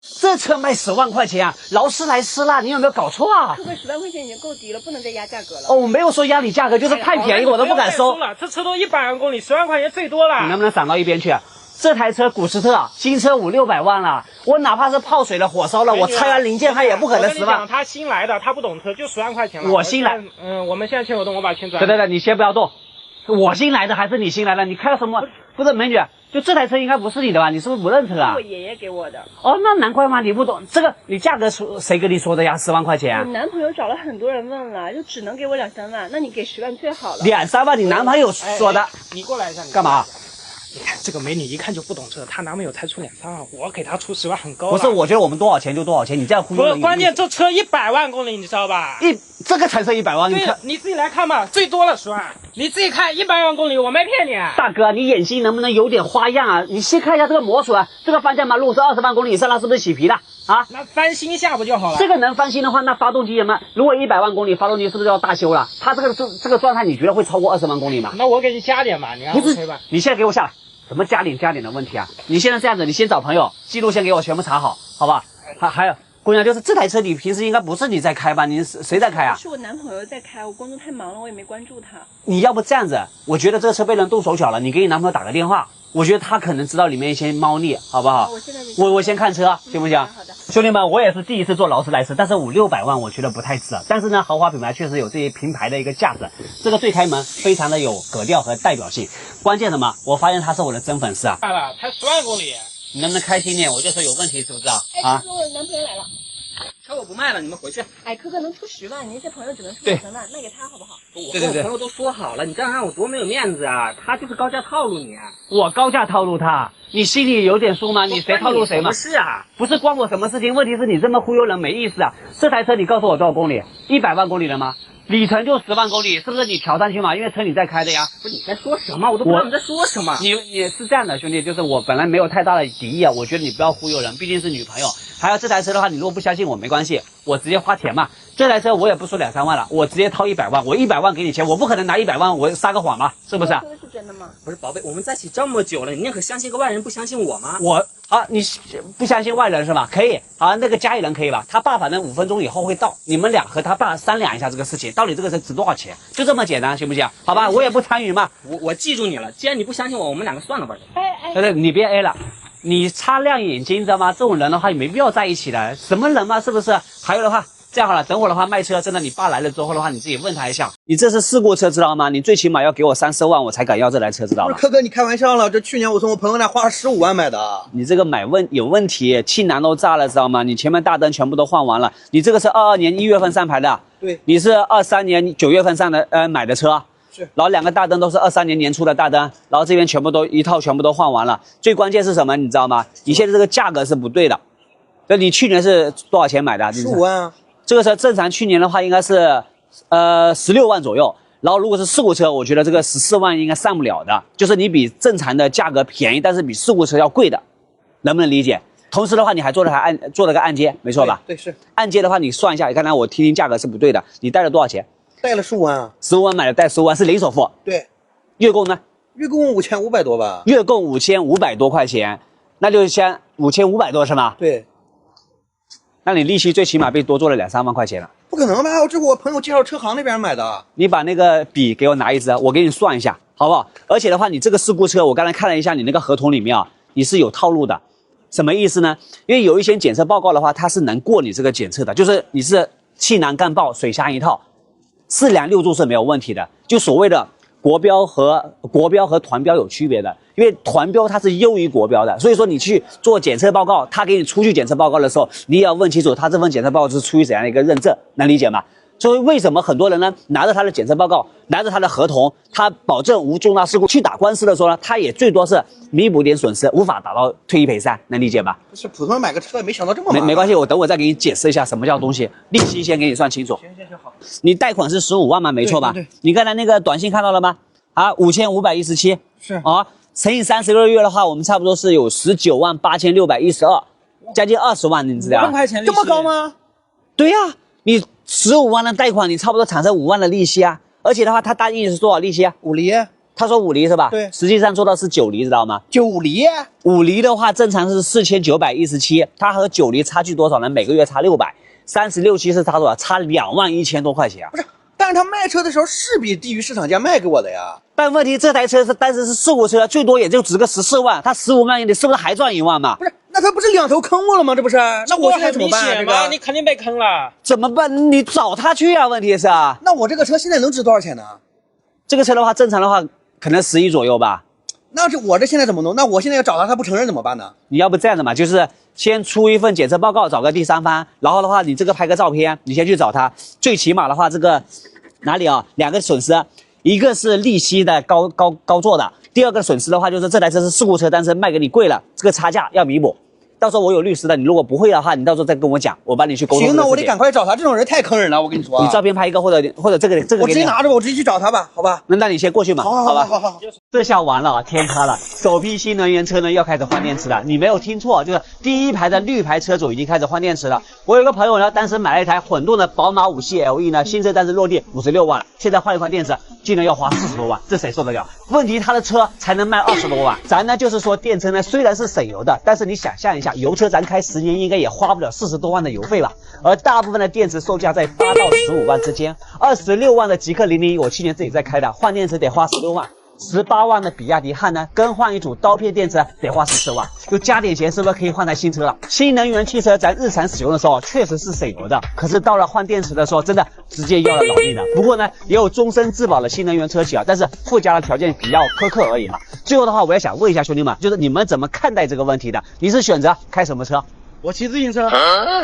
这车卖10万块钱啊，劳斯莱斯啦，你有没有搞错啊？哥哥，10万块钱已经够低了，不能再压价格了。哦，我没有说压你价格，就是太便宜我都不敢收了。这车都100万公里，10万块钱最多了。你能不能闪到一边去啊？这台车古斯特新车500、600万了，我哪怕是泡水了、火烧了，我拆完零件它也不可能10万。他新来的，他不懂车，就10万块钱了。我新来，我们现在签合同，我把钱转。对，你先不要动。我新来的还是你新来的？你开了什么？不是美女，就这台车应该不是你的吧？你是不是不认车啊？我爷爷给我的。哦，那难怪嘛，你不懂这个，你价格谁跟你说的呀？10万块钱啊？我男朋友找了很多人问了，就只能给我2、3万，那你给10万最好了。2、3万，你男朋友说的。你过来一下，干嘛？你看这个美女一看就不懂车，她男朋友才出2、3万，我给她出10万很高。不是，我觉得我们多少钱就多少钱，你这样忽悠人。不，关键这车100万公里，你知道吧？这个才是100万，对，你自己来看吧，最多了10万，你自己看100万公里，我没骗你。大哥，你眼睛能不能有点花样啊？你先看一下这个磨损，这个方向盘如果是20万公里以上，那是不是洗皮的啊？那翻新一下不就好了？这个能翻新的话，那发动机有没有？如果100万公里，发动机是不是要大修了？它这个状态，你觉得会超过20万公里吗？那我给你加点吧，你看不是 OK 吧？你现在给我下来。什么加点的问题啊？你现在这样子，你先找朋友，记录先给我全部查好，好吧？还有，姑娘，就是这台车，你平时应该不是你在开吧？你谁在开啊？是我男朋友在开，我工作太忙了，我也没关注他。你要不这样子，我觉得这个车被人动手脚了，你给你男朋友打个电话，我觉得他可能知道里面一些猫腻，好不好？我先看车，行不行？好的。兄弟们，我也是第一次坐劳斯莱斯，但是500、600万我觉得不太值。但是呢，豪华品牌确实有这些品牌的一个价值。这个对开门非常的有格调和代表性。关键什么？我发现他是我的真粉丝啊！才10万公里，你能不能开心点？我就说有问题，知不知道？啊！我男朋友来了。车我不卖了，你们回去。哎，哥哥能出10万，您这朋友只能出2、3万，卖给他好不好？我跟我朋友都说好了，你这样让我多没有面子啊！他就是高价套路你，我高价套路他，你心里有点数吗？你谁套路谁吗？不是啊，不是关我什么事情，问题是你这么忽悠人没意思啊！这台车你告诉我多少公里？100万公里了吗？里程就10万公里，是不是你调上去嘛？因为车你在开的呀。不是你在说什么？我都不知道你在说什么。你是这样的，兄弟，就是我本来没有太大的敌意啊，我觉得你不要忽悠人，毕竟是女朋友。还有这台车的话，你如果不相信我没关系，我直接花钱嘛。这台车我也不说2、3万了，我直接掏100万，我100万给你钱，我不可能拿100万我撒个谎嘛，是不是？说的是真的吗？不是宝贝，我们在一起这么久了，你宁可相信个外人，不相信我吗？你不相信外人是吧？可以，好，那个家里人可以吧？他爸反正5分钟以后会到，你们俩和他爸商量一下这个事情，到底这个车值多少钱，就这么简单，行不行？好吧，我也不参与嘛。我记住你了，既然你不相信我，我们2个算了吧。对，你别 A 了。你擦亮眼睛，知道吗？这种人的话，也没必要在一起的。什么人嘛，是不是？还有的话，这样好了，等会儿的话卖车，真的，你爸来了之后的话，你自己问他一下。你这是事故车，知道吗？你最起码要给我30万，我才敢要这台车，知道吗？不是，柯哥，你开玩笑了？这去年我从我朋友那花了15万买的。你这个有问题，气囊都炸了，知道吗？你前面大灯全部都换完了。你这个是22年1月份上牌的，对，你是23年9月份上的买的车。是，然后2个大灯都是23年年初的大灯，然后这边全部都一套全部都换完了。最关键是什么？你知道吗？你现在这个价格是不对的。那你去年是多少钱买的？15万啊。这个车正常去年的话应该是16万左右。然后如果是事故车，我觉得这个14万应该上不了的，就是你比正常的价格便宜，但是比事故车要贵的，能不能理解？同时的话，你还做了个按揭，没错吧？对，是。按揭的话，你算一下，刚才我听价格是不对的，你贷了多少钱？贷了15万啊，15万买的，贷15万是零首付。对，月供呢？月供5500多吧。月供5500多块钱，那就先5500多是吗？对。那你利息最起码被多做了2、3万块钱了。不可能吧？这是我朋友介绍车行那边买的。你把那个笔给我拿一支，我给你算一下，好不好？而且的话，你这个事故车，我刚才看了一下你那个合同里面啊，你是有套路的。什么意思呢？因为有一些检测报告的话，它是能过你这个检测的，就是你是气囊干爆、水箱一套。4梁6柱是没有问题的，就所谓的国标和团标有区别的，因为团标它是优于国标的，所以说你去做检测报告，他给你出具检测报告的时候，你也要问清楚他这份检测报告是出于怎样的一个认证，能理解吗？所以为什么很多人呢拿着他的检测报告，拿着他的合同，他保证无重大事故去打官司的时候呢，他也最多是弥补点损失，无法达到退一赔三，能理解吧？是普通人买个车，没想到这么麻烦。没关系，我等会再给你解释一下什么叫东西，利息先给你算清楚。行，好。你贷款是15万吗？没错吧？对。你刚才那个短信看到了吗？啊，5517是啊，乘以36个月的话，我们差不多是有198612，将近20万，你知道？5万块钱利息这么高吗？对呀，你15万的贷款，你差不多产生5万的利息啊。而且的话，他答应你是多少利息啊？5厘。他说5厘是吧？对实际上做到是9厘，知道吗9厘， ？5厘的话，正常是4917，它和9厘差距多少呢？每个月差600，36期是差多少？差21000多块钱。不是，但是他卖车的时候是比低于市场价卖给我的呀。但问题这台车是当时是事故车，最多也就值个14万，他15万，你是不是还赚1万嘛？不是，那他不是两头坑我了吗？这不是？那我现在怎么办？这个你肯定被坑了。怎么办？你找他去啊！问题是啊，那我这个车现在能值多少钱呢？这个车的话，正常的话可能10亿左右吧。那这我这现在怎么弄？那我现在要找他，他不承认怎么办呢？你要不这样的嘛，就是先出一份检测报告，找个第三方，然后的话，你这个拍个照片，你先去找他，最起码的话，这个哪里啊，2个损失，一个是利息的高做的，第二个损失的话就是这台车是事故车，但是卖给你贵了，这个差价要弥补。到时候我有律师的，你如果不会的话，你到时候再跟我讲，我帮你去沟通。行，那我得赶快找他，这种人太坑人了，我跟你说。你照片拍一个，或者这个我给你直接拿着吧，我直接去找他吧，好吧？那你先过去嘛，好吧。好。这下完了，天塌了！首批新能源车呢要开始换电池了，你没有听错，就是第一排的绿牌车主已经开始换电池了。我有个朋友呢，当时买了一台混动的宝马5系 LE 呢，新车但是落地56万，现在换一块电池竟然要花40多万，这谁受得了？问题他的车才能卖20多万，咱呢就是说电车呢虽然是省油的，但是你想象一下，油车咱开10年应该也花不了40多万的油费吧？而大部分的电池售价在8到15万之间，26万的极氪001我去年自己在开的，换电池得花16万。18万的比亚迪汉呢，更换一组刀片电池得花14万，就加点钱是不是可以换台新车了？新能源汽车咱日常使用的时候确实是省油的，可是到了换电池的时候，真的直接要了老命的。不过呢，也有终身质保的新能源车企啊，但是附加的条件比较苛刻而已嘛。最后的话，我也想问一下兄弟们，就是你们怎么看待这个问题的？你是选择开什么车？我骑自行车。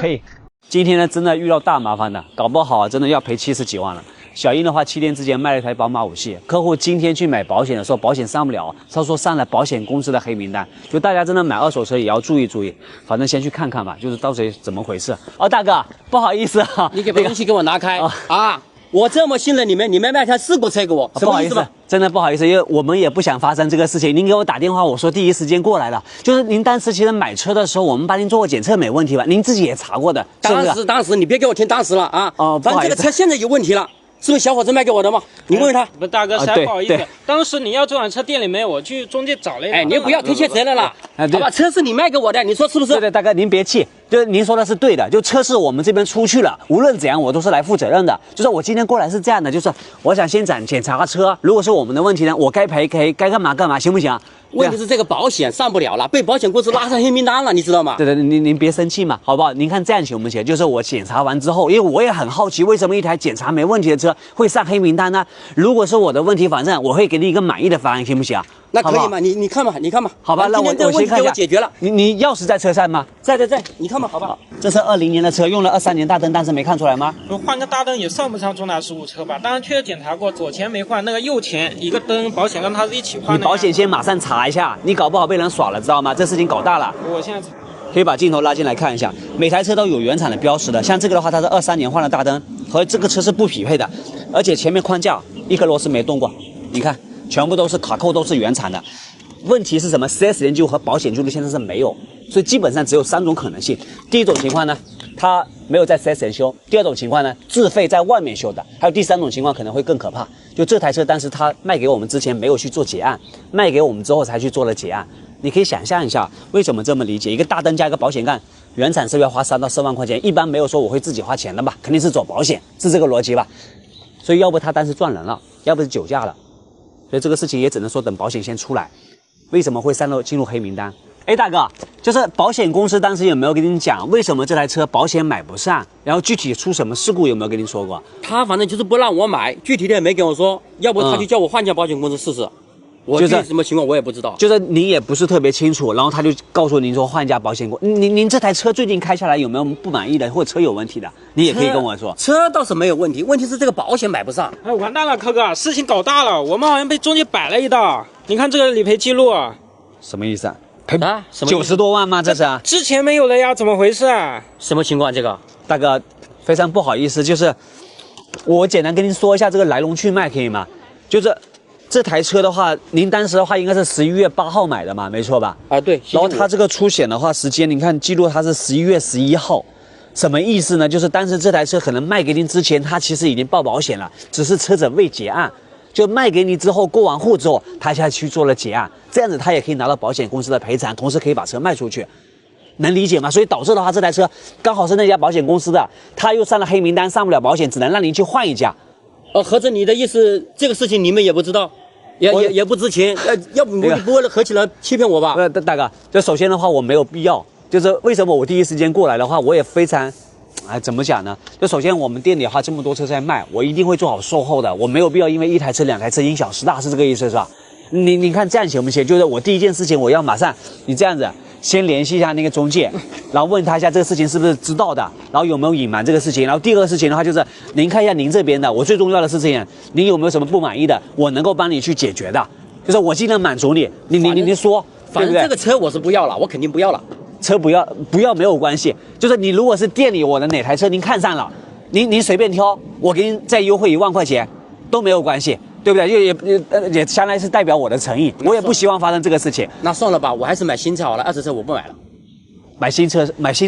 可以。今天呢，真的遇到大麻烦的，搞不好真的要赔70几万了。小英的话，7天之前卖了一台宝马5系，客户今天去买保险的时候，保险上不了，他说上了保险公司的黑名单。就大家真的买二手车也要注意注意，反正先去看看吧，就是到底怎么回事。哦，大哥，不好意思啊，你把东西给我拿开啊！我这么信任你们，你们卖台事故车给我，什么意思嘛？真的不好意思，因为我们也不想发生这个事情。您给我打电话，我说第一时间过来了。就是您当时其实买车的时候，我们帮您做过检测，没问题吧？您自己也查过的。当时，你别给我听当时了啊！哦，反正这个车现在有问题了。是不是小伙子卖给我的吗？你问问他。不是大哥，实在不好意思，当时你要这款车店里没有，我去中介找了一辆。哎，你不要推卸责任了。好吧，车是你卖给我的，你说是不是？对，大哥您别气，就是您说的是对的，就车是我们这边出去了，无论怎样我都是来负责任的。就是我今天过来是这样的，就是我想先检查车，如果是我们的问题呢，我该赔该干嘛干嘛，行不行？问题是这个保险上不了了，被保险公司拉上黑名单了，你知道吗？对，您别生气嘛，好不好？您看这样行不行？就是我检查完之后，因为我也很好奇，为什么一台检查没问题的车会上黑名单呢？如果是我的问题，反正我会给你一个满意的方案，行不行？那可以吗？你看吧，好吧，那我先看一下。解决了。你钥匙在车上吗？在，你看吧，好吧。这是20年的车，用了23年大灯，当时没看出来吗？换个大灯也算不上重大事故车吧？当然确实检查过，左前没换，那个右前一个灯保险跟它是一起换的。你保险先马上查一下，你搞不好被人耍了，知道吗？这事情搞大了。我现在可以把镜头拉进来看一下，每台车都有原厂的标识的，像这个的话，它是23年换了大灯，和这个车是不匹配的，而且前面框架一颗螺丝没动过，你看，全部都是卡扣，都是原厂的。问题是什么 ？4S 店记录和保险记录现在是没有，所以基本上只有3种可能性。第一种情况呢，它没有在 4S 店修；第二种情况呢，自费在外面修的；还有第3种情况可能会更可怕，就这台车当时他卖给我们之前没有去做结案，卖给我们之后才去做了结案。你可以想象一下，为什么这么理解？一个大灯加一个保险杠，原厂是要花3到4万块钱，一般没有说我会自己花钱的吧？肯定是走保险，是这个逻辑吧？所以要不他当时赚人了，要不是酒驾了，所以这个事情也只能说等保险先出来。为什么会进入黑名单？哎，大哥，就是保险公司当时有没有跟你讲为什么这台车保险买不上？然后具体出什么事故有没有跟你说过？他反正就是不让我买，具体的也没跟我说，要不他就叫我换家保险公司试试。我具体什么情况我也不知道，就是您也不是特别清楚，然后他就告诉您说换一家保险公司。您这台车最近开下来有没有不满意的，或者车有问题的？你也可以跟我说。车倒是没有问题，问题是这个保险买不上。哎，完蛋了，柯哥，事情搞大了，我们好像被中介摆了一道。你看这个理赔记录，什么意思啊？赔啊？什么90多万吗？这是？之前没有了呀，怎么回事啊？什么情况？这个大哥，非常不好意思，就是我简单跟您说一下这个来龙去脉，可以吗？就是这台车的话，您当时的话应该是11月8号买的嘛，没错吧？啊，对。然后它这个出险的话，时间您看记录它是11月11号，什么意思呢？就是当时这台车可能卖给您之前，它其实已经报保险了，只是车子未结案。就卖给你之后过完户之后，他下去做了结案，这样子他也可以拿到保险公司的赔偿，同时可以把车卖出去。能理解吗？所以导致的话，这台车刚好是那家保险公司的，他又上了黑名单，上不了保险，只能让您去换一家。合着你的意思，这个事情你们也不知道，也不知情，要不你不会合起来欺骗我吧？大哥，就首先的话，我没有必要，就是为什么我第一时间过来的话，我也非常，怎么讲呢？就首先我们店里的话这么多车在卖，我一定会做好售后的，我没有必要因为一台车两台车因小失大，是这个意思是吧？你看这样行不行？就是我第一件事情我要马上，你这样子。先联系一下那个中介，然后问他一下这个事情是不是知道的，然后有没有隐瞒这个事情。然后第二个事情的话就是，您看一下您这边的，我最重要的事情，您有没有什么不满意的，我能够帮你去解决的，就是我尽量满足你。你说，反正这个车我是不要了，我肯定不要了。车不要没有关系，就是你如果是店里我的哪台车您看上了，您随便挑，我给您再优惠1万块钱都没有关系。对不对？也相当于是代表我的诚意，我也不希望发生这个事情。那算了吧，我还是买新车好了，二手车我不买了。买新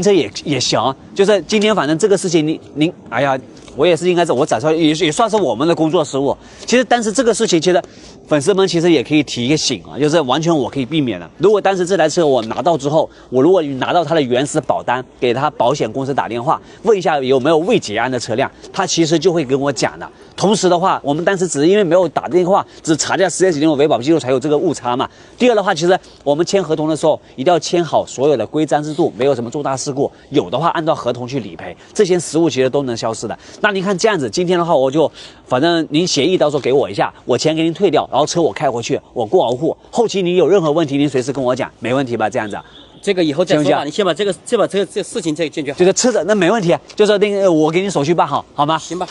车也行，就是今天反正这个事情您，哎呀，我也是应该是我早说也算是我们的工作失误。其实但是这个事情其实粉丝们其实也可以提一个醒啊，就是完全我可以避免的。如果当时这台车我拿到之后，我如果拿到它的原始保单，给他保险公司打电话问一下有没有未结案的车辆，他其实就会跟我讲的。同时的话，我们当时只是因为没有打电话，只查掉4S店的维保记录才有这个误差嘛。第二的话，其实我们签合同的时候一定要签好所有的规章制度，没有什么重大事故，有的话按照合同去理赔，这些实物其实都能消失的。那您看这样子，今天的话我就反正您协议到时候给我一下，我钱给您退掉，然后车我开回去，我过完户，后期您有任何问题您随时跟我讲，没问题吧？这样子。这个以后再说吧，你先把这个事情再解决好。就是车子那没问题，就是那个我给你手续办好，好吗？行吧。